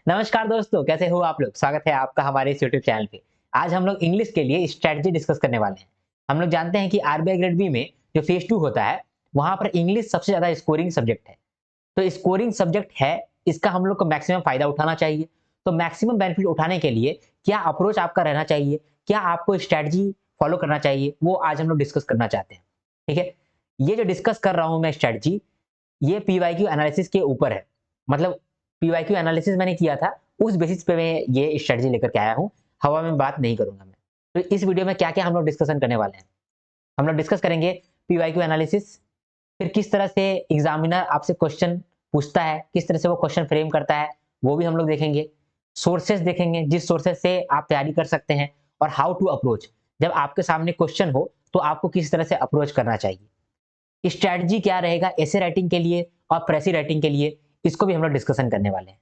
नमस्कार दोस्तों, कैसे हो आप लोग। स्वागत है आपका हमारे इस यूट्यूब चैनल पे। आज हम लोग इंग्लिश के लिए स्ट्रेटजी डिस्कस करने वाले हैं। हम लोग जानते हैं कि आरबीआई ग्रेड बी में जो फेज 2 होता है, वहां पर इंग्लिश सबसे ज्यादा स्कोरिंग सब्जेक्ट है। तो स्कोरिंग सब्जेक्ट है, इसका हम लोग को मैक्सिमम फायदा उठाना चाहिए। तो मैक्सिमम बेनिफिट उठाने के लिए क्या अप्रोच आपका रहना चाहिए, क्या आपको स्ट्रेटजी फॉलो करना चाहिए, वो आज हम लोग डिस्कस करना चाहते हैं। ठीक है, ये जो डिस्कस कर रहा हूं मैं स्ट्रेटजी, ये पीवाईक्यू एनालिसिस के ऊपर है। मतलब पीवाईक्यू एनालिसिस मैंने किया था, उस बेसिस पे मैं ये स्ट्रेटजी लेकर के आया हूँ। हवा में बात नहीं करूंगा मैं। तो इस वीडियो में क्या-क्या हम लोग डिस्कशन करने वाले हैं। हम लोग डिस्कस करेंगे पीवाईक्यू एनालिसिस, फिर किस तरह से एग्जामिनर आपसे क्वेश्चन पूछता है, किस तरह से वो क्वेश्चन फ्रेम करता है, वो भी हम लोग देखेंगे। सोर्सेस देखेंगे, जिस सोर्सेस से आप तैयारी कर सकते हैं, और हाउ टू अप्रोच, जब आपके सामने क्वेश्चन हो तो आपको किस तरह से अप्रोच करना चाहिए। स्ट्रैटेजी क्या रहेगा ऐसे राइटिंग के लिए और प्रेसी राइटिंग के लिए, इसको भी हम लोग डिस्कशन करने वाले हैं।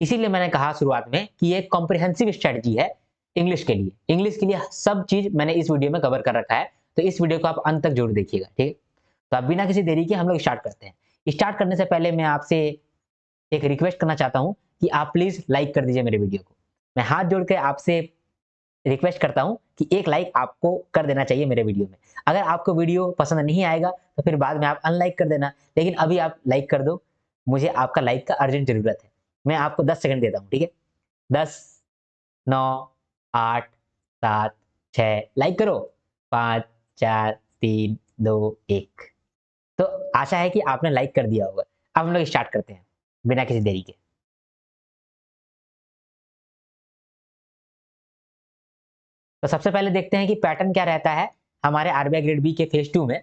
इसीलिए मैंने कहा शुरुआत में कि ये कॉम्प्रिहेंसिव स्ट्रैटेजी है इंग्लिश के लिए। इंग्लिश के लिए सब चीज मैंने इस वीडियो में कवर कर रखा है, तो इस वीडियो को आप अंत तक जरूर देखिएगा। ठीक है, तो अब बिना किसी देरी के हम लोग स्टार्ट करते हैं। स्टार्ट करने से पहले मैं आपसे एक रिक्वेस्ट करना चाहता हूं कि आप प्लीज लाइक कर दीजिए मेरे वीडियो को। मैं हाथ जोड़ के आपसे रिक्वेस्ट करता हूं कि एक लाइक आपको कर देना चाहिए मेरे वीडियो में। अगर आपको वीडियो पसंद नहीं आएगा तो फिर बाद में आप अनलाइक कर देना, लेकिन अभी आप लाइक कर दो। मुझे आपका लाइक का अर्जेंट जरूरत है। मैं आपको 10 सेकंड देता हूं, ठीक है। 10, 9, 8, 7, 6, लाइक करो। 5, 4, 3, 2, 1। तो आशा है कि आपने लाइक कर दिया होगा। अब हम लोग स्टार्ट करते हैं बिना किसी देरी के। तो सबसे पहले देखते हैं कि पैटर्न क्या रहता है हमारे आरबीआई ग्रेड बी के फेज 2 में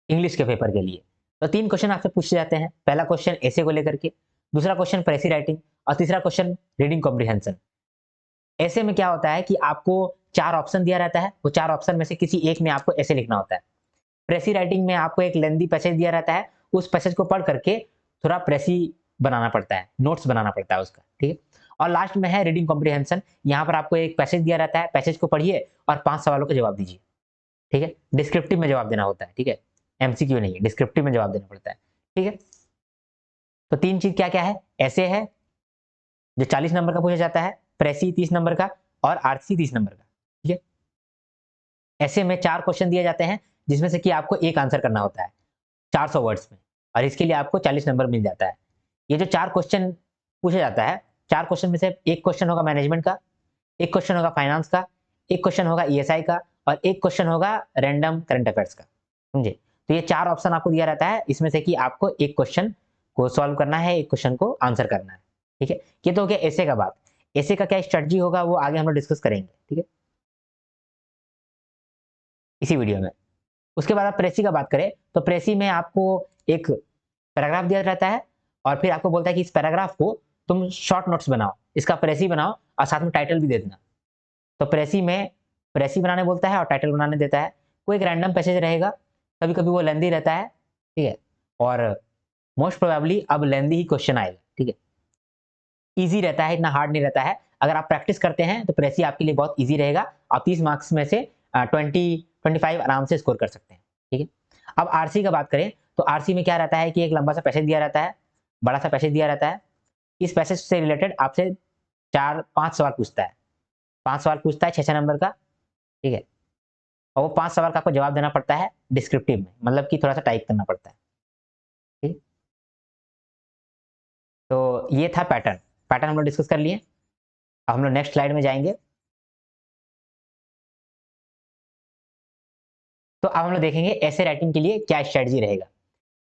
इंग्लिश के पेपर के लिए। तो 3 क्वेश्चन आपसे पूछे जाते हैं। पहला क्वेश्चन एसे को लेकर के, दूसरा क्वेश्चन प्रेसी राइटिंग, और तीसरा क्वेश्चन रीडिंग कॉम्प्रिहेंशन। ऐसे में क्या होता है कि आपको 4 ऑप्शन दिया रहता है, वो 4 ऑप्शन में से किसी एक में आपको ऐसे लिखना होता है। प्रेसी राइटिंग में आपको एक लेंथी पैसेज दिया रहता है, उस पैसेज को पढ़ करके थोड़ा प्रेसी बनाना पड़ता है, नोट्स बनाना पड़ता है उसका, ठीक है। और लास्ट में है रीडिंग कॉम्प्रिहेंशन। यहाँ पर आपको एक पैसेज दिया रहता है, पैसेज को पढ़िए और 5 सवालों का जवाब दीजिए। ठीक है, डिस्क्रिप्टिव में जवाब देना होता है, ठीक है, एमसीक्यू नहीं है, डिस्क्रिप्टिव में जवाब देना पड़ता है। ठीक है, तो 3 चीज क्या क्या है, ऐसे है जो 40 नंबर का पूछा जाता है, प्रेसी 30 नंबर का, और आरसी 30 नंबर का। ठीक है, ऐसे में 4 क्वेश्चन दिए जाते हैं, जिसमें से कि आपको एक आंसर करना होता है 400 वर्ड्स में, और इसके लिए आपको 40 नंबर मिल जाता है। ये जो 4 क्वेश्चन पूछा जाता है, 4 क्वेश्चन में से एक क्वेश्चन होगा मैनेजमेंट का, एक क्वेश्चन होगा फाइनेंस का, एक क्वेश्चन होगा ईएसआई का, और एक क्वेश्चन होगा रैंडम करंट अफेयर्स का। समझे। तो ये 4 ऑप्शन आपको दिया रहता है, इसमें से कि आपको एक क्वेश्चन को सॉल्व करना है, एक क्वेश्चन को आंसर करना है। ठीक है, ये तो हो गया ऐसे का बात। ऐसे का क्या स्ट्रेटजी होगा वो आगे हम लोग डिस्कस करेंगे, ठीक है, इसी वीडियो में। उसके बाद आप प्रेसी का बात करें, तो प्रेसी में आपको एक पैराग्राफ दिया रहता है, और फिर आपको बोलता है कि इस पैराग्राफ को तुम शॉर्ट नोट्स बनाओ, इसका प्रेसी बनाओ, और साथ में टाइटल भी दे देना। तो प्रेसी में प्रेसी बनाने बोलता है और टाइटल बनाने देता है। कोई एक रैंडम पैसेज रहेगा, कभी कभी वो लेंदी रहता है, ठीक है, और मोस्ट प्रोबेबली अब लेंदी ही क्वेश्चन आएगा। ठीक है, इजी रहता है, इतना हार्ड नहीं रहता है। अगर आप प्रैक्टिस करते हैं तो प्रेसी आपके लिए बहुत इजी रहेगा। आप 30 मार्क्स में से 25 आराम से स्कोर कर सकते हैं। ठीक है, अब आरसी का बात करें, तो आरसी में क्या रहता है कि एक लंबा सा पैसेज दिया रहता है, बड़ा सा पैसेज दिया रहता है। इस पैसेज से रिलेटेड आपसे 4-5 सवाल पूछता है, 5 सवाल पूछता है 6-6 नंबर का। ठीक है, और वो 5 सवाल का आपको जवाब देना पड़ता है डिस्क्रिप्टिव में, मतलब कि थोड़ा सा टाइप करना पड़ता है। ठीक, तो ये था पैटर्न। पैटर्न हम लोग डिस्कस कर लिए। अब हम लोग नेक्स्ट स्लाइड में जाएंगे। तो अब हम लोग देखेंगे ऐसे राइटिंग के लिए क्या स्ट्रेटजी रहेगा।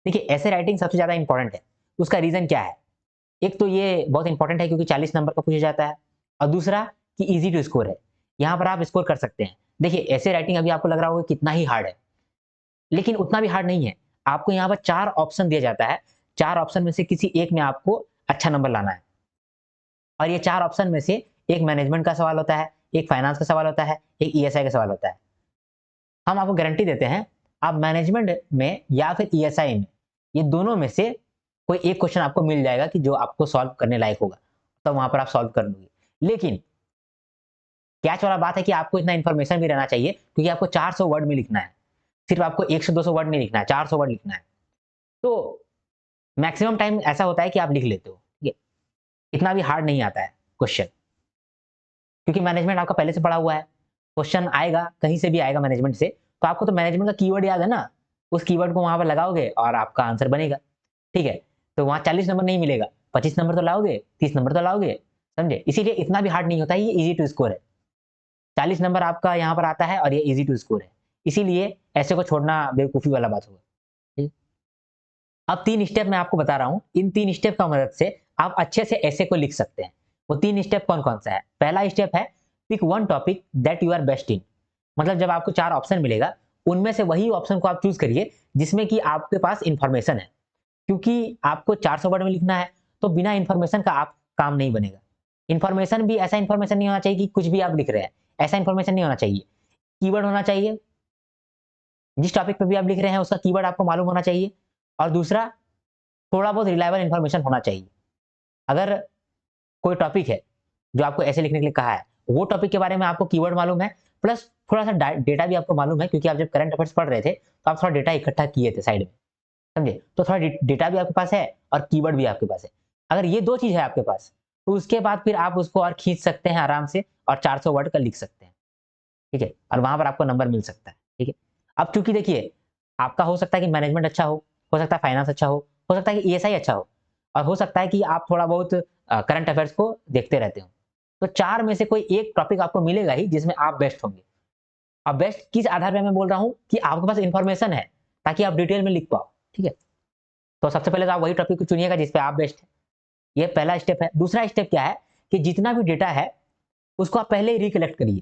देखिए, ऐसे राइटिंग सबसे ज्यादा इंपॉर्टेंट है। उसका रीजन क्या है, एक तो ये बहुत इंपॉर्टेंट है क्योंकि 40 नंबर का पूछा जाता है, और दूसरा कि इजी टू स्कोर है, यहाँ पर आप स्कोर कर सकते हैं। देखिए, ऐसे राइटिंग अभी आपको लग रहा होगा कितना ही हार्ड है, लेकिन उतना भी हार्ड नहीं है। आपको यहाँ पर 4 ऑप्शन दिया जाता है, 4 ऑप्शन में से किसी एक में आपको अच्छा नंबर लाना है। और ये 4 ऑप्शन में से एक मैनेजमेंट का सवाल होता है, एक फाइनेंस का सवाल होता है, एक ईएसआई का सवाल होता है। हम आपको गारंटी देते हैं, आप मैनेजमेंट में या फिर ईएसआई में, ये दोनों में से कोई एक क्वेश्चन आपको मिल जाएगा कि जो आपको सॉल्व करने लायक होगा, तो वहां पर आप सॉल्व कर लोगे। लेकिन कैच वाला बात है कि आपको इतना इन्फॉर्मेशन भी रहना चाहिए, क्योंकि आपको 400 वर्ड में लिखना है। सिर्फ आपको 100-200 वर्ड नहीं लिखना है, 400 वर्ड लिखना है। तो मैक्सिमम टाइम ऐसा होता है कि आप लिख लेते हो, ठीक है, इतना भी हार्ड नहीं आता है। क्वेश्चन, क्योंकि मैनेजमेंट आपका पहले से पढ़ा हुआ है, क्वेश्चन आएगा कहीं से भी आएगा मैनेजमेंट से, तो आपको तो मैनेजमेंट का कीवर्ड याद है ना, उस कीवर्ड को वहां पर लगाओगे और आपका आंसर बनेगा। ठीक है, तो वहां 40 नंबर नहीं मिलेगा, 25 नंबर तो लाओगे, 30 नंबर तो लाओगे, समझे? इसीलिए इतना भी हार्ड नहीं होता है, ये इजी टू स्कोर है। 40 नंबर आपका यहाँ पर आता है और ये इजी टू स्कोर है, इसीलिए ऐसे को छोड़ना बेवकूफी वाला बात होगा। ठीक? अब 3 स्टेप मैं आपको बता रहा हूँ, इन 3 स्टेप का मदद से आप अच्छे से ऐसे को लिख सकते हैं। वो 3 स्टेप कौन-कौन सा है? पहला स्टेप है pick one topic that you are best in. मतलब जब आपको 4 ऑप्शन मिलेगा, उनमें से वही ऑप्शन को आप चूज़ करिए जिसमें कि आपके पास इन्फॉर्मेशन है। क्योंकि आपको 400 वर्ड में लिखना है, तो बिना इन्फॉर्मेशन का आप काम नहीं बनेगा। इन्फॉर्मेशन भी ऐसा इन्फॉर्मेशन नहीं होना चाहिए कि कुछ भी आप लिख रहे हैं, ऐसा इन्फॉर्मेशन नहीं होना चाहिए। कीवर्ड होना चाहिए, जिस टॉपिक पे भी आप लिख रहे हैं उसका कीवर्ड आपको मालूम होना चाहिए, और दूसरा थोड़ा बहुत रिलायबल इन्फॉर्मेशन होना चाहिए। अगर कोई टॉपिक है जो आपको ऐसे लिखने के लिए कहा है, वो टॉपिक के बारे में आपको कीवर्ड मालूम है, प्लस थोड़ा-सा डेटा भी आपको मालूम है, क्योंकि आप जब करंट अफेयर्स पढ़ रहे थे, तो आप थोड़ा डेटा इकट्ठा किए थे साइड में, समझे? तो थोड़ा डेटा भी आपके पास है और कीवर्ड भी आपके पास है। अगर ये 2 चीज़ है आपके पास, तो उसके बाद फिर आप उसको और खींच सकते हैं आराम से और 400 वर्ड का लिख सकते हैं, ठीक है? और वहाँ पर आपको नंबर मिल सकता है, ठीक है? अब चूँकि देखिए, आपका हो सकता है कि मैनेजमेंट अच्छा हो सकता है फाइनेंस अच्छा हो सकता है कि ईएसआई अच्छा हो, और हो सकता है कि आप थोड़ा बहुत करंट अफेयर्स को देखते रहते हो। तो 4 में से कोई एक टॉपिक आपको मिलेगा ही जिसमें आप बेस्ट होंगे। अब बेस्ट किस आधार पे मैं बोल रहा हूँ कि आपके पास इन्फॉर्मेशन है, ताकि आप डिटेल में लिख पाओ, ठीक है? तो सबसे पहले तो आप वही टॉपिक को चुनिएगा जिस पे आप बेस्ट हैं। ये पहला स्टेप है। दूसरा स्टेप क्या है कि जितना भी डेटा है, उसको आप पहले ही रिकलेक्ट करिए,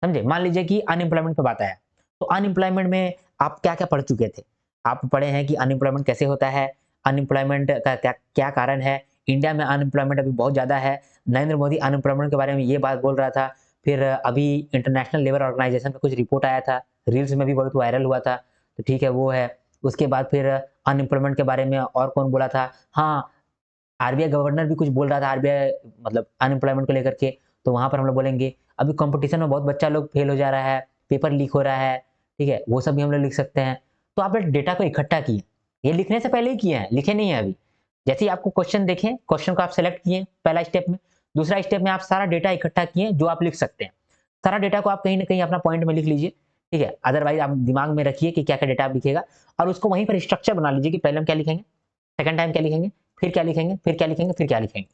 समझे? मान लीजिए कि अनएम्प्लॉयमेंट पे बात आया, तो अनएम्प्लॉयमेंट में आप क्या-क्या पढ़ चुके थे? आप पढ़े हैं कि अनएम्प्लॉयमेंट कैसे होता है, अनएम्प्लॉयमेंट का क्या क्या कारण है, इंडिया में अनएम्प्लॉयमेंट अभी बहुत ज़्यादा है, नरेंद्र मोदी अनएम्प्लॉयमेंट के बारे में ये बात बोल रहा था, फिर अभी इंटरनेशनल लेबर ऑर्गेनाइजेशन का कुछ रिपोर्ट आया था, रील्स में भी बहुत वायरल हुआ था, तो ठीक है वो है। उसके बाद फिर अनएम्प्लॉयमेंट के बारे में और कौन बोला था? हाँ, आरबीआई गवर्नर भी कुछ बोल रहा था, आरबीआई मतलब अनएम्प्लॉयमेंट को लेकर के, तो वहाँ पर हम लोग बोलेंगे। अभी कॉम्पिटिशन में बहुत बच्चा लोग फेल हो जा रहा है, पेपर लीक हो रहा है, ठीक है? वो सब भी हम लोग लिख सकते हैं। तो आपने डेटा को इकट्ठा किए, ये लिखने से पहले ही किए हैं, लिखे नहीं हैं अभी। जैसे ही आपको क्वेश्चन देखें, क्वेश्चन को आप सेलेक्ट किए पहला स्टेप में, दूसरा स्टेप में आप सारा डेटा इकट्ठा किए जो आप लिख सकते हैं। सारा डेटा को आप कहीं न कहीं अपना पॉइंट में लिख लीजिए, ठीक है? अदरवाइज़ आप दिमाग में रखिए कि क्या-क्या डेटा आप लिखिएगा, और उसको वहीं पर स्ट्रक्चर बना लीजिए कि पहले हम क्या लिखेंगे, सेकंड टाइम क्या लिखेंगे, फिर क्या लिखेंगे, फिर क्या लिखेंगे, फिर क्या लिखेंगे,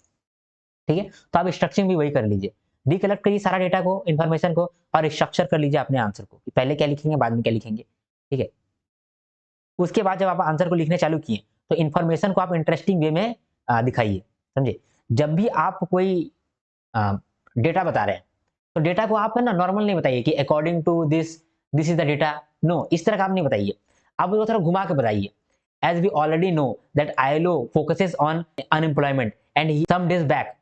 ठीक है? तो आप स्ट्रक्चरिंग भी वही कर लीजिए। रिकलेक्ट करिए सारा डेटा को, इन्फॉर्मेशन को, और स्ट्रक्चर कर लीजिए अपने आंसर को, कि पहले क्या लिखेंगे, बाद में क्या लिखेंगे, ठीक है? उसके बाद जब आप आंसर को लिखने चालू किए, तो इन्फॉर्मेशन को आप इंटरेस्टिंग वे में दिखाइए, समझे? जब भी आप कोई अ, डेटा बता रहे हैं, तो डेटा को आप है ना नॉर्मल नहीं बताइए कि according to this is the data, no, इस तरह का आप नहीं बताइए। आप उसको थोड़ा घुमा के बताइए। As we already know that ILO focuses on unemployment, and some days back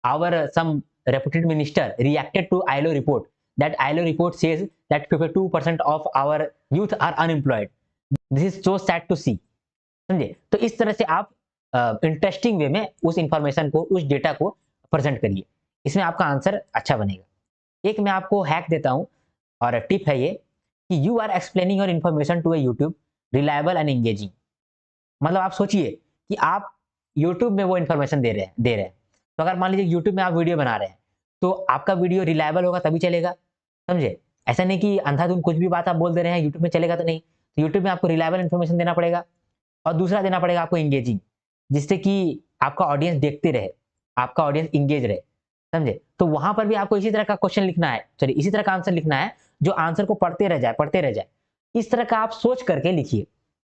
our some reputed minister reacted to ILO report, that ILO report says that 52% of our youth are unemployed. This is so sad to see, समझे? तो इस तरह से आप interesting way में उस information को, उस डेटा को प्रेजेंट करिए, इसमें आपका आंसर अच्छा बनेगा। एक मैं आपको हैक देता हूँ, और टिप है ये, कि you are explaining your information to a YouTube reliable and engaging. मतलब आप सोचिए कि आप यूट्यूब में वो इन्फॉर्मेशन दे रहे हैं। तो अगर मान लीजिए यूट्यूब में आप वीडियो बना रहे हैं, तो आपका वीडियो रिलायबल होगा तभी चलेगा, समझे? ऐसा नहीं कि अंधाधुंध कुछ भी बात आप बोल दे रहे हैं, यूट्यूब में चलेगा तो नहीं। तो यूट्यूब में आपको रिलायबल इन्फॉर्मेशन देना पड़ेगा, और दूसरा देना पड़ेगा आपको एंगेजिंग, जिससे कि आपका ऑडियंस देखते रहे, आपका ऑडियंस एंगेज रहे, समझे? तो वहाँ पर भी आपको इसी तरह का क्वेश्चन लिखना है, सॉरी इसी तरह का आंसर लिखना है, जो आंसर को पढ़ते रह जाए, पढ़ते रह जाए। इस तरह का आप सोच करके लिखिए।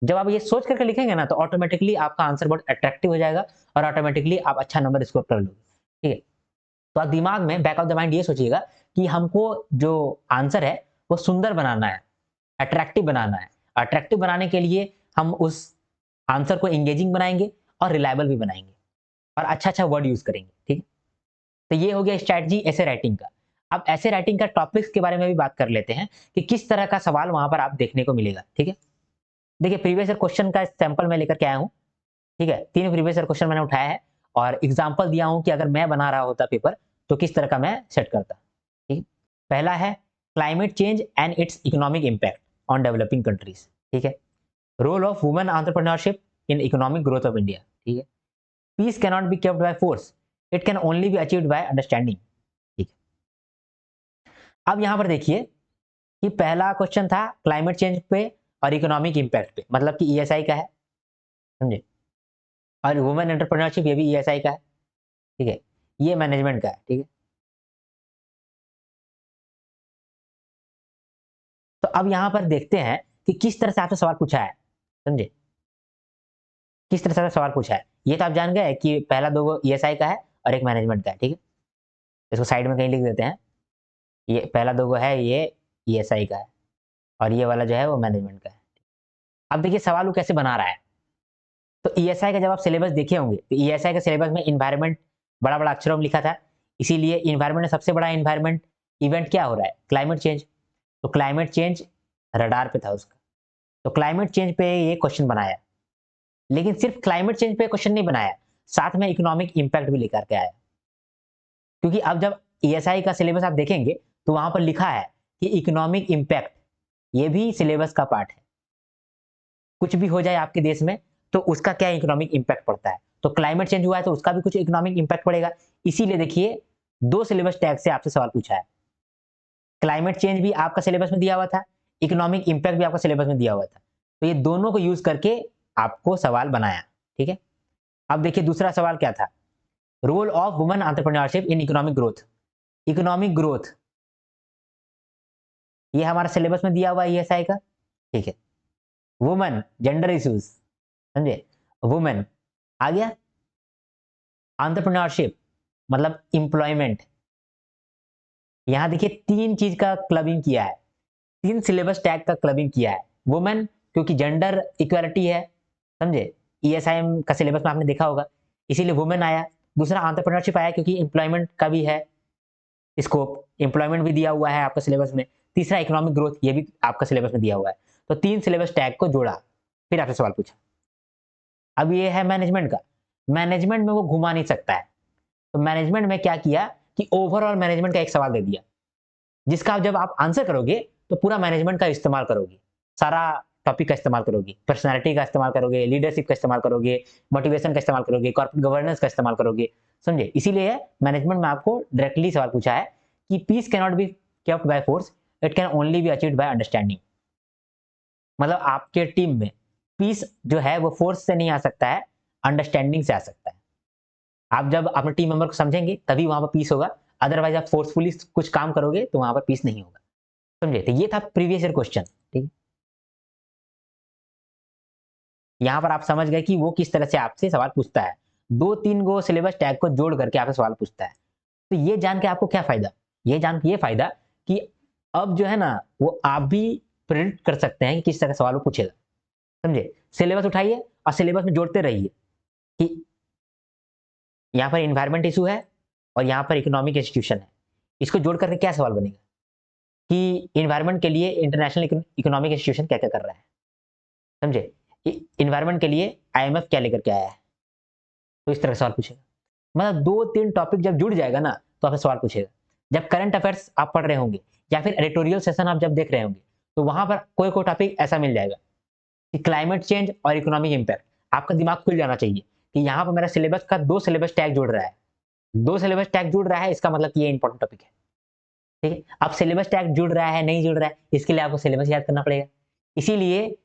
जब आप ये सोच करके लिखेंगे ना, तो ऑटोमेटिकली आपका आंसर बहुत अट्रैक्टिव हो जाएगा, और ऑटोमेटिकली आप अच्छा नंबर स्कोर कर लोगे, ठीक है? तो आप दिमाग में बैक ऑफ द माइंड ये सोचिएगा कि हमको जो आंसर है वो सुंदर बनाना है, अट्रैक्टिव बनाना है। अट्रैक्टिव बनाने के लिए हम उस आंसर को एंगेजिंग बनाएँगे और रिलायबल भी बनाएँगे, और अच्छा-अच्छा वर्ड यूज़ करेंगे, ठीक है? तो ये हो गया स्ट्रैटेजी ऐसे राइटिंग का। अब ऐसे राइटिंग का टॉपिक्स के बारे में भी बात कर लेते हैं कि किस तरह का सवाल वहाँ पर आप देखने को मिलेगा, ठीक है? देखिए प्रीवियस ईयर क्वेश्चन का सैंपल मैं लेकर के आया हूँ, ठीक है? 3 प्रीवियस ईयर क्वेश्चन मैंने उठाया है, और एग्जांपल दिया हूँ कि अगर मैं बना रहा होता पेपर, तो किस तरह का मैं सेट करता, ठीक है? पहला है climate change and its economic impact on developing countries, ठीक है? Role of women entrepreneurship in economic growth of India, ठीक है? Peace cannot be kept by force, it can only be achieved by understanding. ठीक है, अब यहां पर देखिए कि पहला क्वेश्चन था क्लाइमेट चेंज पे और इकोनॉमिक इंपैक्ट पे, मतलब कि ईएसआई का है, समझे। और वुमेन एंटरप्रेन्योरशिप ये भी ईएसआई का है, ठीक है, ये मैनेजमेंट का है। ठीक है, तो अब यहां पर देखते हैं कि किस तरह से आपसे सवाल पूछा है, समझे, किस तरह से सवाल पूछा है। ये तो आप जान गए कि पहला दो ईएसआई का है और एक मैनेजमेंट का है। ठीक है, इसको साइड में कहीं लिख देते हैं। ये पहला दो है, ये ईएसआई का है और ये वाला जो है वो मैनेजमेंट का है। अब देखिए सवाल वो कैसे बना रहा है। तो ईएसआई का जब आप सिलेबस देखे होंगे तो ईएसआई के सिलेबस में इन्वायरमेंट बड़ा बड़ा अक्षरों में लिखा था, इसीलिए इन्वायरमेंट में सबसे बड़ा इन्वायरमेंट इवेंट क्या हो रहा है, क्लाइमेट चेंज। तो क्लाइमेट चेंज रडार पे था उसका, तो क्लाइमेट चेंज पे ये क्वेश्चन बनाया। लेकिन सिर्फ क्लाइमेट चेंज पे क्वेश्चन नहीं बनाया, साथ में इकोनॉमिक इंपैक्ट भी लेकर के आया। क्योंकि अब जब ईएसआई का सिलेबस आप देखेंगे तो वहां पर लिखा है कि इकोनॉमिक इंपैक्ट ये भी सिलेबस का पार्ट है। कुछ भी हो जाए आपके देश में तो उसका क्या इकोनॉमिक इंपैक्ट पड़ता है, तो क्लाइमेट चेंज हुआ है तो उसका भी कुछ इकोनॉमिक इंपैक्ट पड़ेगा। इसीलिए देखिए दो सिलेबस टैग से आपसे सवाल पूछा है। क्लाइमेट चेंज भी आपका सिलेबस में दिया हुआ था, इकोनॉमिक इंपैक्ट भी आपका सिलेबस में दिया हुआ था, तो ये दोनों को यूज करके आपको सवाल बनाया। ठीक है, अब देखिए दूसरा सवाल क्या था, role of women entrepreneurship in economic growth. Economic growth ये हमारा सिलेबस में दिया हुआ है ईएसआई का। ठीक है, वुमेन जेंडर इश्यूज, समझे, वुमेन आ गया, एंटरप्रेन्योरशिप मतलब इंप्लॉयमेंट। यहां देखिए तीन चीज का क्लबिंग किया है, तीन सिलेबस टैग का क्लबिंग किया है। वुमेन क्योंकि जेंडर इक्वालिटी है, समझे, ईएसआईएम का सिलेबस में आपने देखा होगा, इसीलिए वुमेन आया। दूसरा एंटरप्रेन्योरशिप आया क्योंकि एम्प्लॉयमेंट का भी है स्कोप, एम्प्लॉयमेंट भी दिया हुआ है आपका सिलेबस में। तीसरा इकोनॉमिक ग्रोथ, ये भी आपका सिलेबस में दिया हुआ है। तो तीन सिलेबस टैग को जोड़ा, फिर आपसे सवाल पूछा। अब ये है मैनेजमेंट का, मैनेजमेंट में वो घुमा नहीं सकता है, तो मैनेजमेंट में क्या किया कि ओवरऑल मैनेजमेंट का एक सवाल दे दिया, जिसका जब आप आंसर करोगे तो पूरा मैनेजमेंट का इस्तेमाल करोगे, सारा टॉपिक का इस्तेमाल करोगे, पर्सनालिटी का इस्तेमाल करोगे, लीडरशिप का इस्तेमाल करोगे, मोटिवेशन का इस्तेमाल करोगे, कॉर्पोरेट गवर्नेंस का इस्तेमाल करोगे, समझे। इसीलिए मैनेजमेंट में आपको डायरेक्टली सवाल पूछा है कि piece can not be kept by force, it can only be achieved by understanding. मतलब आपके टीम में पीस जो है वो फोर्स से नहीं आ सकता है, अंडरस्टैंडिंग से आ सकता है। आप जब अपने टीम मेंबर को समझेंगे तभी वहां पर पीस होगा, अदरवाइज आप फोर्सफुली कुछ काम करोगे तो वहां पर पीस नहीं होगा, समझे। तो ये था प्रीवियस ईयर क्वेश्चन। ठीक है, यहाँ पर आप समझ गए कि वो किस तरह से आपसे सवाल पूछता है, दो तीन गो सिलेबस टैग को जोड़ करके आपसे सवाल पूछता है। तो ये जान के आपको क्या फायदा, ये जान के ये फायदा कि अब जो है ना वो आप भी प्रिडिक्ट कर सकते हैं कि किस तरह का सवाल वो पूछेगा, समझे। सिलेबस उठाइए और सिलेबस में जोड़ते रहिए कि यहाँ पर इन्वायरमेंट इशू है और यहाँ पर इकोनॉमिक इंस्टीट्यूशन है, इसको जोड़ करके क्या सवाल बनेगा कि इन्वायरमेंट के लिए इंटरनेशनल इकोनॉमिक इंस्टीट्यूशन क्या क्या कर रहा है, समझे। इन्वायरमेंट के लिए आईएमएफ क्या लेकर के आया है, तो इस तरह का सवाल पूछेगा। मतलब दो तीन टॉपिक जब जुड़ जाएगा ना तो आपसे सवाल पूछेगा। जब करंट अफेयर्स आप पढ़ रहे होंगे या फिर एडिटोरियल सेशन आप जब देख रहे होंगे तो वहां पर कोई कोई टॉपिक ऐसा मिल जाएगा कि क्लाइमेट चेंज और इकोनॉमिक इंपैक्ट। आपका दिमाग खुल जाना चाहिए कि यहाँ पर मेरा सिलेबस का दो सिलेबस टैग जुड़ रहा है, दो सिलेबस टैग जुड़ रहा है, इसका मतलब कि ये इंपॉर्टेंट टॉपिक है। ठीक है, अब सिलेबस टैग जुड़ रहा है नहीं जुड़ रहा है, इसके लिए आपको सिलेबस याद करना पड़ेगा। इसीलिए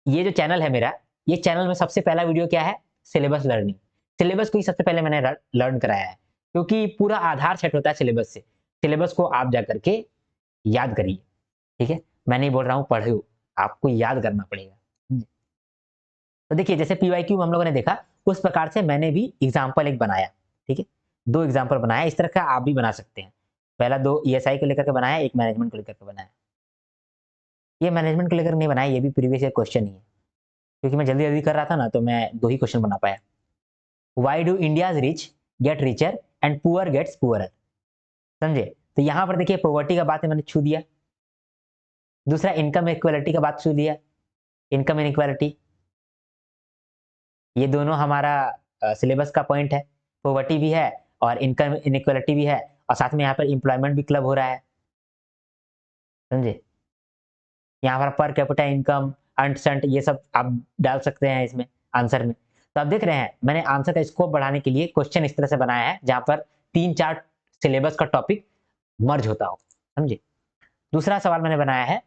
ये जो चैनल है मेरा, ये चैनल में सबसे पहला वीडियो क्या है, सिलेबस लर्निंग। सिलेबस को ही सबसे पहले मैंने लर्न कराया है, क्योंकि पूरा आधार सेट होता है सिलेबस से। सिलेबस को आप जा करके याद करिए। ठीक है, मैं नहीं बोल रहा हूँ पढ़ो, आपको याद करना पड़ेगा। तो देखिए जैसे पीवाईक्यू हम लोगों ने देखा, उस प्रकार से मैंने भी एग्जाम्पल एक बनाया। ठीक है, दो एग्जाम्पल बनाया, इस तरह का आप भी बना सकते हैं। पहला दो ईएसआई को लेकर के बनाया, एक मैनेजमेंट को लेकर के बनाया। ये मैनेजमेंट को लेकर नहीं बनाया, ये भी प्रीवियस ईयर क्वेश्चन ही है, क्योंकि मैं जल्दी जल्दी कर रहा था ना तो मैं दो ही क्वेश्चन बना पाया। Why do India's rich get richer and poor gets poorer, समझे। तो यहां पर देखिए पॉवर्टी का बात है, मैंने छू दिया। दूसरा इनकम इक्वालिटी का बात छू दिया, इनकम इनइक्वालिटी, ये दोनों हमारा सिलेबस का पॉइंट है। पॉवर्टी भी है और इनकम इनइक्वालिटी भी है, और साथ में यहाँ पर इंप्लॉयमेंट भी क्लब हो रहा है, समझे। यहाँ पर कैपिटा इनकम, अंट संट, ये सब आप डाल सकते हैं इसमें आंसर में। तो आप देख रहे हैं मैंने आंसर का स्कोप बढ़ाने के लिए क्वेश्चन इस तरह से बनाया है जहां पर 3-4 सिलेबस का टॉपिक मर्ज होता हो, समझे। दूसरा सवाल मैंने बनाया है,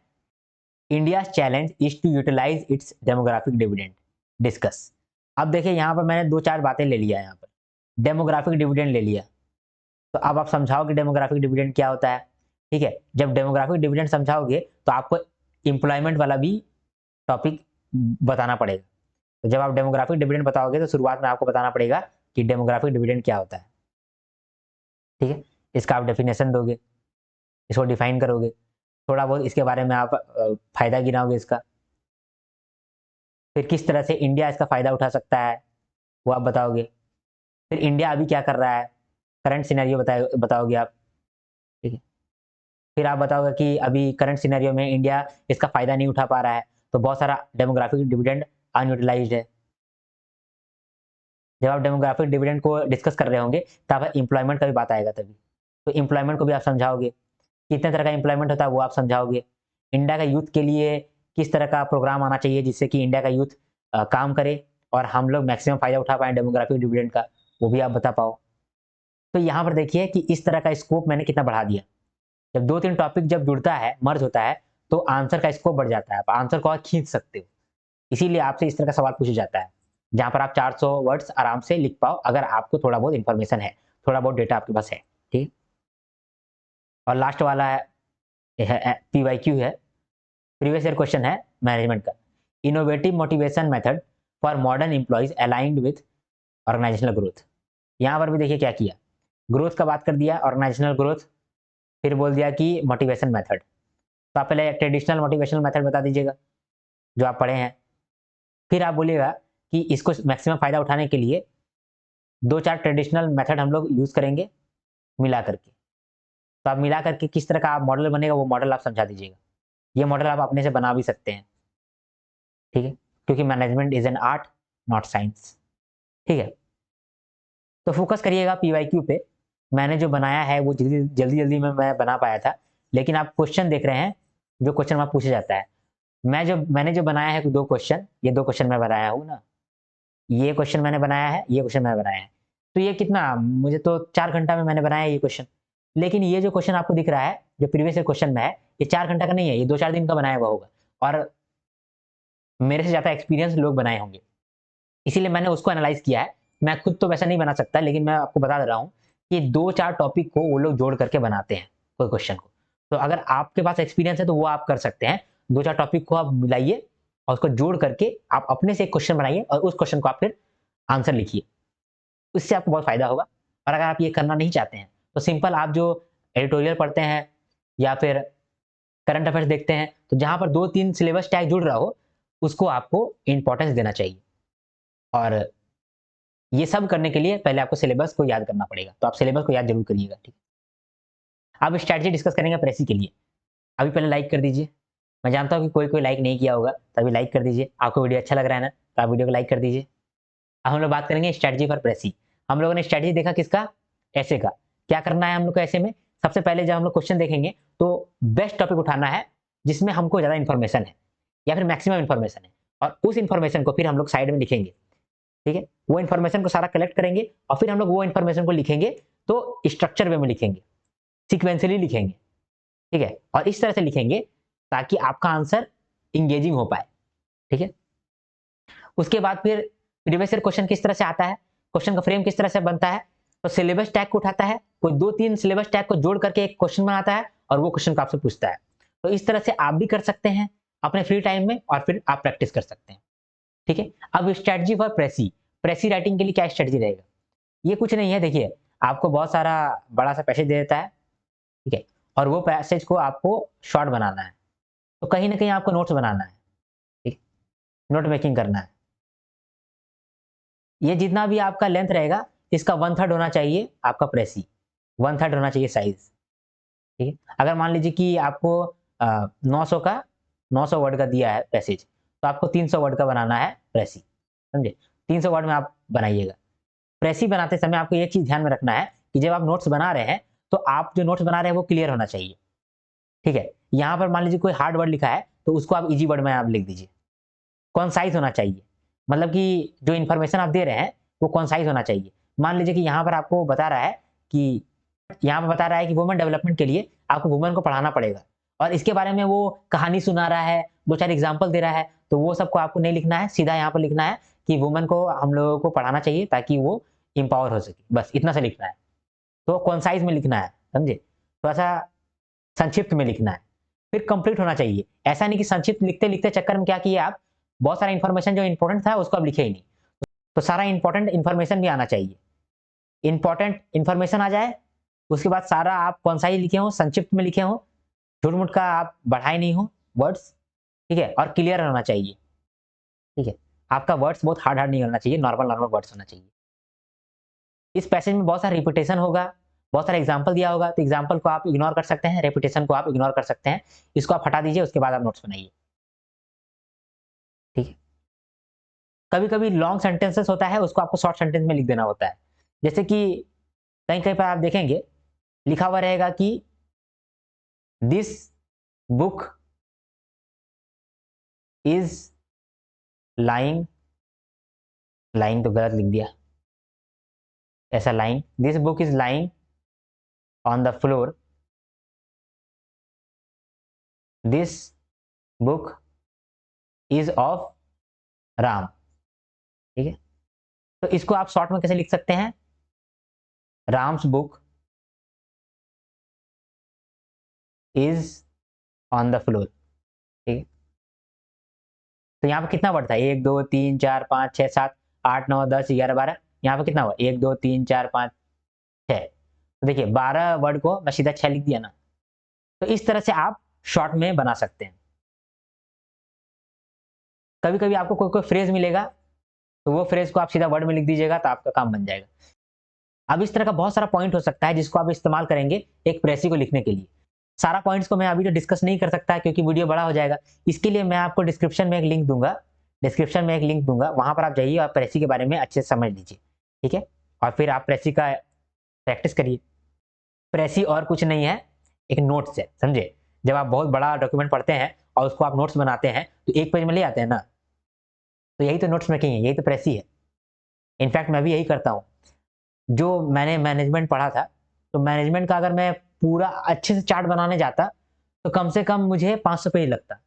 India challenge is to utilise its demographic dividend, discuss. अब देखिए यहाँ पर मैंने 2-4 बातें ले लिया है, यहाँ पर डेमोग्राफिक डिविडेंड ले लिया, तो अब आप समझाओ कि डेमोग्राफिक डिविडेंड क्या होता है। ठीक है, जब डेमोग्राफिक डिविडेंड समझाओगे तो आपको एम्प्लॉयमेंट वाला भी टॉपिक बताना पड़ेगा। तो जब आप डेमोग्राफिक डिविडेंड बताओगे तो शुरुआत में आपको बताना पड़ेगा कि डेमोग्राफिक डिविडेंड क्या होता है। ठीक है, इसका आप डेफिनेशन दोगे, इसको डिफाइन करोगे, थोड़ा बहुत इसके बारे में आप फायदा गिनाओगे इसका, फिर किस तरह से इंडिया इसका फायदा उठा सकता है वो आप बताओगे, फिर इंडिया अभी क्या कर रहा है, करंट सिनेरियो बताओगे आप। ठीक है, फिर आप बताओगे कि अभी करंट सिनेरियो में इंडिया इसका फायदा नहीं उठा पा रहा है, तो बहुत सारा डेमोग्राफिक डिविडेंड अनयूटिलाइज्ड है। जब आप डेमोग्राफिक डिविडेंड को डिस्कस कर रहे होंगे तब एम्प्लॉयमेंट का भी बात आएगा तभी, तो एम्प्लॉयमेंट को भी आप समझाओगे, कितने तरह का एम्प्लॉयमेंट होता है वो आप समझाओगे, इंडिया का यूथ के लिए किस तरह का प्रोग्राम आना चाहिए जिससे कि इंडिया का यूथ काम करे और हम लोग मैक्सिमम फायदा उठा पाए डेमोग्राफिक डिविडेंड का, वो भी आप बता पाओ। तो यहाँ पर देखिए कि इस तरह का स्कोप मैंने कितना बढ़ा दिया। जब 2-3 टॉपिक जब जुड़ता है, मर्ज होता है, तो आंसर का स्कोप बढ़ जाता है, आप आंसर को और खींच सकते हो। इसीलिए आपसे इस तरह का सवाल पूछा जाता है जहां पर आप 400 वर्ड्स आराम से लिख पाओ अगर आपको थोड़ा बहुत इंफॉर्मेशन है, थोड़ा बहुत डेटा आपके पास है। ठीक, और लास्ट वाला है PYQ है, प्रीवियस ईयर क्वेश्चन है मैनेजमेंट का, innovative motivation method for modern employees aligned with organisational growth. यहाँ पर भी देखिए क्या किया, ग्रोथ का बात कर दिया, ऑर्गेनाइजेशनल ग्रोथ, फिर बोल दिया कि मोटिवेशन मेथड। तो आप पहले ट्रेडिशनल मोटिवेशनल मेथड बता दीजिएगा जो आप पढ़े हैं, फिर आप बोलिएगा कि इसको मैक्सिमम फायदा उठाने के लिए 2-4 ट्रेडिशनल मेथड हम लोग यूज करेंगे मिला करके। तो आप मिला करके किस तरह का आप मॉडल बनेगा वो मॉडल आप समझा दीजिएगा। ये मॉडल आप अपने से बना भी सकते हैं, ठीक है, क्योंकि management is an art not science. ठीक है, तो फोकस करिएगा PYQ पे। मैंने जो बनाया है वो जल्दी जल्दी में मैं बना पाया था, लेकिन आप क्वेश्चन देख रहे हैं जो क्वेश्चन वहां पूछा जाता है। मैंने जो बनाया है 2 क्वेश्चन, ये 2 क्वेश्चन मैं बनाया हूँ ना, ये क्वेश्चन मैंने बनाया है, ये क्वेश्चन मैंने बनाया है, तो ये कितना, मुझे तो 4 घंटा में मैंने बनाया है ये क्वेश्चन। लेकिन ये जो क्वेश्चन आपको दिख रहा है जो प्रीवियस क्वेश्चन में है, ये 4 घंटा का नहीं है, ये 2-4 दिन का बनाया हुआ होगा और मेरे से ज्यादा एक्सपीरियंस लोग बनाए होंगे, इसीलिए मैंने उसको एनालाइज किया है। मैं खुद तो वैसा नहीं बना सकता, लेकिन मैं आपको बता दे रहा हूँ कि 2-4 टॉपिक को वो लोग जोड़ करके बनाते हैं कोई क्वेश्चन को। तो अगर आपके पास एक्सपीरियंस है तो वो आप कर सकते हैं, 2-4 टॉपिक को आप मिलाइए और उसको जोड़ करके आप अपने से एक क्वेश्चन बनाइए और उस क्वेश्चन को आप फिर आंसर लिखिए, उससे आपको बहुत फायदा होगा। और अगर आप ये करना नहीं चाहते हैं तो सिंपल आप जो एडिटोरियल पढ़ते हैं या फिर करंट अफेयर्स देखते हैं, तो जहां पर 2-3 सिलेबस टैग जुड़ रहा हो उसको आपको इंपॉर्टेंस देना चाहिए। और ये सब करने के लिए पहले आपको सिलेबस को याद करना पड़ेगा, तो आप सिलेबस को याद जरूर करिएगा। ठीक, अब स्ट्रैटेजी डिस्कस करेंगे प्रेसी के लिए। अभी पहले लाइक कर दीजिए, मैं जानता हूँ कि कोई लाइक नहीं किया होगा, तो अभी लाइक कर दीजिए। आपको वीडियो अच्छा लग रहा है ना, तो आप वीडियो को लाइक कर दीजिए। अब हम लोग बात करेंगे स्ट्रैटेजी फॉर प्रेसी। हम लोगों ने स्ट्रैटेजी देखा किसका, ऐसे का। क्या करना है हम लोग को ऐसे में, सबसे पहले जब हम लोग क्वेश्चन देखेंगे तो बेस्ट टॉपिक उठाना है जिसमें हमको ज्यादा इन्फॉर्मेशन है या फिर मैक्सिमम इन्फॉर्मेशन है, और उस इन्फॉर्मेशन को फिर हम लोग साइड में लिखेंगे। ठीक है, वो इन्फॉर्मेशन को सारा कलेक्ट करेंगे और फिर हम लोग वो इन्फॉर्मेशन को लिखेंगे, तो स्ट्रक्चर वे में लिखेंगे, सिक्वेंसली लिखेंगे। ठीक है, और इस तरह से लिखेंगे ताकि आपका आंसर इंगेजिंग हो पाए। ठीक है, उसके बाद फिर प्रीवियस ईयर क्वेश्चन किस तरह से आता है, क्वेश्चन का फ्रेम किस तरह से बनता है, तो सिलेबस टैग को उठाता है, कोई 2-3 सिलेबस टैग को जोड़ करके एक क्वेश्चन बनाता है और वो क्वेश्चन को आपसे पूछता है। तो इस तरह से आप भी कर सकते हैं अपने फ्री टाइम में और फिर आप प्रैक्टिस कर सकते हैं। ठीक है, अब स्ट्रैटेजी फॉर प्रेसी राइटिंग के लिए क्या स्ट्रैटेजी रहेगा, ये कुछ नहीं है। देखिए, आपको बहुत सारा बड़ा सा पैसेज दे देता है, ठीक है, और वो पैसेज को आपको शॉर्ट बनाना है, तो कहीं ना कहीं आपको नोट्स बनाना है, ठीक, नोट मेकिंग करना है। ये जितना भी आपका लेंथ रहेगा इसका 1/3 होना चाहिए आपका प्रेसी, 1/3 होना चाहिए साइज। ठीक है, अगर मान लीजिए कि आपको 900 वर्ड का दिया है पैसेज, तो आपको 300 वर्ड का बनाना है प्रेसी, समझे, 300 वर्ड में आप बनाइएगा। प्रेसी बनाते समय आपको ये चीज ध्यान में रखना है कि जब आप नोट्स बना रहे हैं तो आप जो नोट्स बना रहे हैं वो क्लियर होना चाहिए। ठीक है, यहाँ पर मान लीजिए कोई हार्ड वर्ड लिखा है तो उसको आप इजी वर्ड में आप लिख दीजिए, कॉन्साइज होना चाहिए, मतलब कि जो इन्फॉर्मेशन आप दे रहे हैं वो कॉन्साइज होना चाहिए। मान लीजिए कि यहाँ पर आपको बता रहा है कि यहाँ पर बता रहा है कि वुमेन डेवलपमेंट के लिए आपको वुमेन को पढ़ाना पड़ेगा, और इसके बारे में वो कहानी सुना रहा है, 2-4 एग्जाम्पल दे रहा है, तो वो सबको आपको नहीं लिखना है, सीधा यहाँ पर लिखना है कि वुमेन को हम लोगों को पढ़ाना चाहिए ताकि वो एम्पावर हो सके, बस इतना सा लिखना है। तो कॉन्साइज में लिखना है, समझे? थोड़ा-सा संक्षिप्त में लिखना है, फिर कंप्लीट होना चाहिए। ऐसा नहीं कि संक्षिप्त लिखते-लिखते चक्कर में क्या किए आप, बहुत सारा इन्फॉर्मेशन जो इम्पोर्टेंट था उसको आप लिखे ही नहीं। तो सारा इम्पोर्टेंट इन्फॉर्मेशन भी आना चाहिए। इम्पोर्टेंट इन्फॉर्मेशन आ जाए, उसके बाद सारा आप कॉन्साइज लिखे हों, संक्षिप्त में लिखे हों, झूठ-मूठ का आप बढ़ाए नहीं हो वर्ड्स, ठीक है? और क्लियर होना चाहिए, ठीक है? आपका वर्ड्स बहुत हार्ड-हार्ड नहीं होना चाहिए, नॉर्मल-नॉर्मल वर्ड्स होना चाहिए। इस पैसेज में बहुत सारा रिपिटेशन होगा, बहुत सारा एग्जाम्पल दिया होगा, तो एग्जाम्पल को आप इग्नोर कर सकते हैं, रेपिटेशन को आप इग्नोर कर सकते हैं। इसको आप हटा दीजिए, उसके बाद आप नोट्स बनाइए, ठीक है? कभी-कभी लॉन्ग सेंटेंसेस होता है, उसको आपको शॉर्ट सेंटेंस में लिख देना होता है। जैसे कि कहीं-कहीं पर आप देखेंगे, लिखा हुआ रहेगा कि this book is lying, lying तो गलत लिख दिया, ऐसा lying, this book is lying on the floor, this book is of Ram, ठीक है? तो इसको आप शॉर्ट में कैसे लिख सकते हैं? Ram's book is on the floor, ठीक है? तो यहाँ पे कितना वर्ड था? 1, 2, 3, 4, 5, 6, 7, 8, 9, 10, 11, 12, यहाँ पे कितना हुआ? 1, 2, 3, 4, 5, 6। तो देखिए 12 वर्ड को मैं सीधा 6 लिख दिया ना। तो इस तरह से आप शॉर्ट में बना सकते हैं। कभी-कभी आपको कोई-कोई फ्रेज़ मिलेगा, तो वो फ्रेज़ को आप सीधा वर्ड में लिख दीजिएगा, तो आपका काम बन जाएगा। अब इस तरह का बहुत सारा पॉइंट हो सकता है जिसको आप इस्तेमाल करेंगे एक प्रेसी को लिखने के लिए। सारा पॉइंट्स को मैं अभी तो डिस्कस नहीं कर सकता क्योंकि वीडियो बड़ा हो जाएगा। इसके लिए मैं आपको डिस्क्रिप्शन में एक लिंक दूँगा, वहाँ पर आप जाइए और प्रेसी के बारे में अच्छे से समझ लीजिए, ठीक है? और फिर आप प्रेसी का प्रैक्टिस करिए। प्रेसी और कुछ नहीं है, एक नोट्स है, समझे? जब आप बहुत बड़ा डॉक्यूमेंट पढ़ते हैं और उसको आप नोट्स बनाते हैं, तो एक पेज में ले आते हैं ना, तो यही तो नोट्स मेकिंग है, यही तो प्रेसी है। इनफैक्ट मैं भी यही करता हूँ। जो मैंने मैनेजमेंट पढ़ा था, तो मैनेजमेंट का अगर मैं पूरा अच्छे से चार्ट बनाने जाता, तो कम से कम मुझे 500 पेज लगता।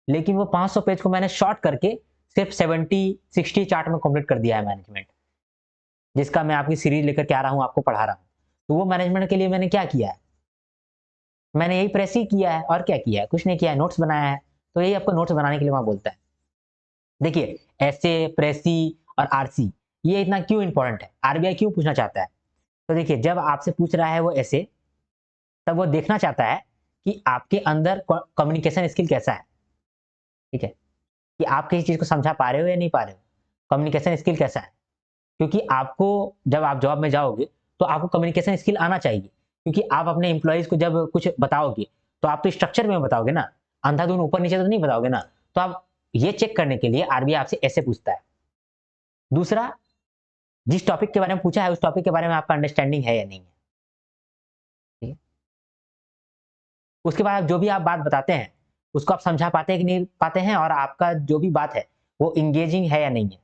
लेकिन वो 500 पेज को मैंने शॉर्ट करके सिर्फ 70-60 चार्ट में कंप्लीट कर दिया है मैनेजमेंट, जिसका मैं आपकी सीरीज लेकर के आ रहा हूँ, आपको पढ़ा रहा हूँ। तो वो मैनेजमेंट के लिए मैंने क्या किया है? मैंने यही प्रेस ही किया है और क्या किया है? कुछ नहीं किया है, नोट्स बनाया है। तो यही आपको नोट्स बनाने के लिए वहाँ बोलता है। देखिए, एसए, प्रेसी और आरसी ये इतना क्यों इंपॉर्टेंट है? आरबीआई क्यों पूछना चाहता है? तो देखिए, जब आपसे पूछ रहा है वो एसए, तब वो देखना चाहता है कि आपके अंदर कम्युनिकेशन स्किल कैसा है, ठीक है? कि आप किसी चीज़ को समझा पा रहे हो या नहीं पा रहे हो? कम्युनिकेशन स्किल कैसा है? क्योंकि आपको जब आप जॉब में जाओगे, तो आपको कम्युनिकेशन स्किल आना चाहिए। क्योंकि आप अपने एम्प्लॉइज़ को जब कुछ बताओगे, तो आप तो स्ट्रक्चर में बताओगे ना, अंधाधुंध ऊपर-नीचे तो नहीं बताओगे ना। तो आप ये चेक करने के लिए आरबीआई आपसे ऐसे पूछता है। दूसरा, जिस टॉपिक के बारे में पूछा है, उस टॉपिक के बारे में आपका अंडरस्टैंडिंग है या नहीं है, ठीक है? उसके बाद जो भी आप बात बताते हैं, उसको आप समझा पाते हैं कि नहीं पाते हैं, और आपका जो भी बात है, वो एंगेजिंग है या नहीं है।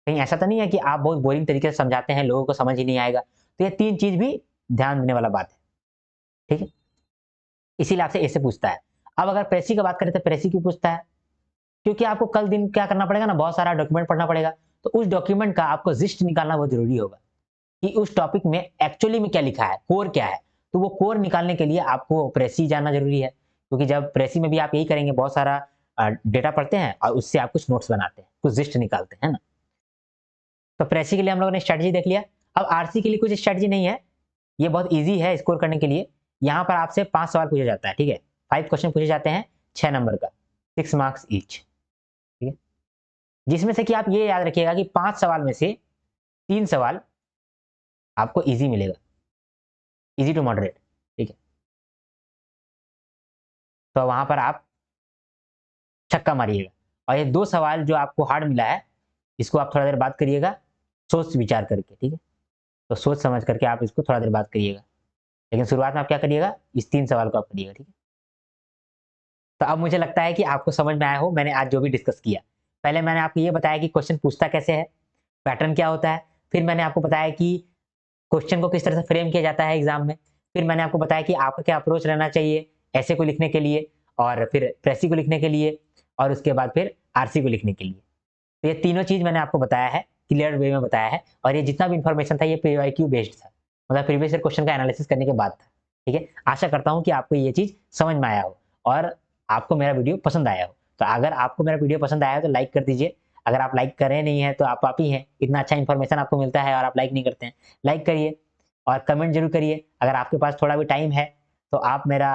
कहीं ऐसा तो नहीं है कि आप बहुत बोरिंग तरीके से समझाते हैं, लोगों को समझ ही नहीं आएगा। तो ये 3 चीज़ भी ध्यान देने वाला बात है, ठीक है? इसीलिए आपसे ऐसे पूछता है। अब अगर प्रेसी की बात करें तो प्रेसी क्यों पूछता है? क्योंकि आपको कल दिन क्या करना पड़ेगा ना, बहुत सारा डॉक्यूमेंट पढ़ना पड़ेगा। तो उस डॉक्यूमेंट का आपको जिस्ट निकालना बहुत ज़रूरी होगा कि उस टॉपिक में एक्चुअली में क्या लिखा है, कोर क्या है। तो वो कोर निकालने के लिए आपको प्रेसी जानना ज़रूरी है। क्योंकि जब प्रेसी में भी आप यही करेंगे, बहुत सारा डेटा पढ़ते हैं और उससे आप कुछ नोट्स बनाते हैं, कुछ जिस्ट निकालते हैं, है ना? तो प्रेसी के लिए हम लोगों ने स्ट्रैटेजी देख लिया। अब आरसी के लिए कुछ स्ट्रैटेजी नहीं है, ये बहुत ईज़ी है स्कोर करने के लिए। यहाँ पर आपसे 5 सवाल पूछा जाता है, ठीक है? 5 क्वेश्चन पूछे जाते हैं, 6 नंबर का, 6 मार्क्स ईच, ठीक है? जिसमें से कि आप ये याद रखिएगा कि 5 सवाल में से 3 सवाल आपको ईज़ी मिलेगा, ईज़ी टू मॉडरेट, ठीक है? तो वहाँ पर आप छक्का मारिएगा, और ये 2 सवाल जो आपको हार्ड मिला है, इसको आप थोड़ा देर बात करिएगा, सोच विचार करके, ठीक है? तो सोच समझ करके आप इसको थोड़ा देर बात करिएगा। लेकिन शुरुआत में आप क्या करिएगा, इस 3 सवाल को आप करिएगा, ठीक है? तो अब मुझे लगता है कि आपको समझ में आया हो मैंने आज जो भी डिस्कस किया। पहले मैंने आपको ये बताया कि क्वेश्चन पूछता कैसे है, पैटर्न क्या होता है, फिर मैंने आपको बताया कि क्वेश्चन को किस तरह से फ्रेम किया जाता है एग्जाम में, फिर मैंने आपको बताया कि आपका क्या अप्रोच रहना चाहिए ऐसे को लिखने के लिए, और फिर प्रेसी को लिखने के लिए, और उसके बाद फिर आरसी को लिखने के लिए। तो ये तीनों चीज मैंने आपको बताया है, क्लियर वे में बताया है, और ये जितना भी इंफॉर्मेशन था ये पीवाईक्यू बेस्ड था, मतलब प्रीवियस ईयर क्वेश्चन का एनालिसिस करने के बाद था। ठीक है, आशा करता हूँ कि आपको ये चीज समझ में आया हो और आपको मेरा वीडियो पसंद आया हो। तो अगर आपको मेरा वीडियो पसंद आया हो तो लाइक कर दीजिए, अगर आप लाइक कर रहे नहीं है तो आप ही हैं, इतना अच्छा इन्फॉर्मेशन आपको मिलता है और आप लाइक नहीं करते हैं। लाइक करिए और कमेंट जरूर करिए, अगर आपके पास थोड़ा भी टाइम है तो आप मेरा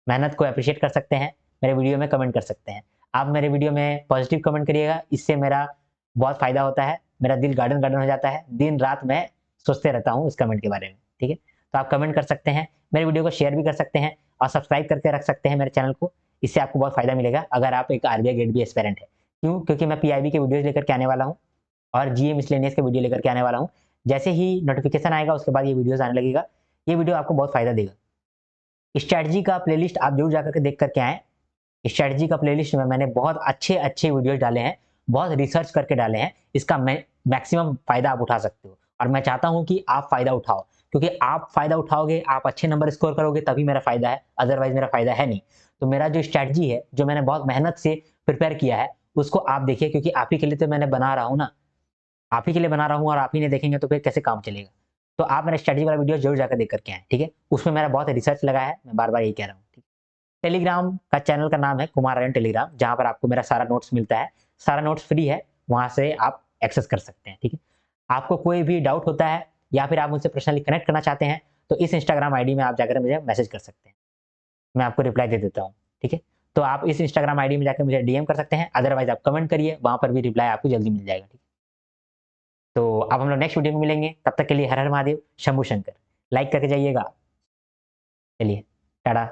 मेहनत को अप्रिशिएट कर सकते हैं, मेरे वीडियो में कमेंट कर सकते हैं। आप मेरे वीडियो में पॉजिटिव कमेंट करिएगा, इससे मेरा बहुत फ़ायदा होता है, मेरा दिल गार्डन गार्डन हो जाता है, दिन रात मैं सोचते रहता हूँ उस कमेंट के बारे में। ठीक है, तो आप कमेंट कर सकते हैं, मेरे वीडियो को शेयर भी कर सकते हैं और सब्सक्राइब करके रख सकते हैं मेरे चैनल को, इससे आपको बहुत फ़ायदा मिलेगा अगर आप एक आरबीआई ग्रेड बी एस्पिरेंट है। क्यों? क्योंकि मैं पीआईबी के वीडियोज़ लेकर के आने वाला हूँ और जीए मिसलेनियस के वीडियो लेकर के आने वाला हूँ। जैसे ही नोटिफिकेशन आएगा उसके बाद ये वीडियोज़ आने लगेगा, ये वीडियो आपको बहुत फ़ायदा देगा। स्ट्रैटेजी का प्लेलिस्ट आप जरूर जाकर के देख करके आएँ। स्ट्रैटेजी का प्लेलिस्ट में मैंने बहुत अच्छे-अच्छे वीडियोज़ डाले हैं, बहुत रिसर्च करके डाले हैं। इसका मैक्सिमम फ़ायदा आप उठा सकते हो और मैं चाहता हूँ कि आप फ़ायदा उठाओ, क्योंकि आप फ़ायदा उठाओगे, आप अच्छे नंबर स्कोर करोगे तभी मेरा फ़ायदा है, अदरवाइज़ मेरा फ़ायदा है नहीं। तो मेरा जो स्ट्रैटेजी है, जो मैंने बहुत मेहनत से प्रिपेयर किया है, उसको आप देखिए, क्योंकि आप ही के लिए तो मैंने बना रहा हूँ ना। आप ही के लिए बना रहा हूँ और आप ही नहीं देखेंगे तो फिर कैसे काम चलेगा? तो आप मेरा स्ट्रैटेजी वाला वीडियो ज़रूर जाकर देख कर के आएँ, ठीक है? उसमें मेरा बहुत रिसर्च लगा है, मैं बार-बार यही कह रहा हूँ। टेलीग्राम का चैनल का नाम है कुमार आर्यन टेलीग्राम, जहाँ पर आपको मेरा सारा नोट्स मिलता है। सारा नोट्स फ्री है, वहाँ से आप एक्सेस कर सकते हैं, ठीक है? आपको कोई भी डाउट होता है या फिर आप मुझसे पर्सनली कनेक्ट करना चाहते हैं, तो इस इंस्टाग्राम आईडी में आप जाकर मुझे मैसेज कर सकते हैं। मैं आपको रिप्लाई दे देता हूँ, ठीक है? तो आप इस इंस्टाग्राम आईडी में जाकर मुझे डीएम कर सकते हैं, अदरवाइज़ आप कमेंट करिए, वहाँ पर भी रिप्लाई आपको जल्दी मिल जाएगा, ठीक है? तो अब हम लोग नेक्स्ट वीडियो में मिलेंगे, तब तक के लिए हर हर महादेव, शंभू शंकर। लाइक करके जाइएगा। चलिए, टाटा।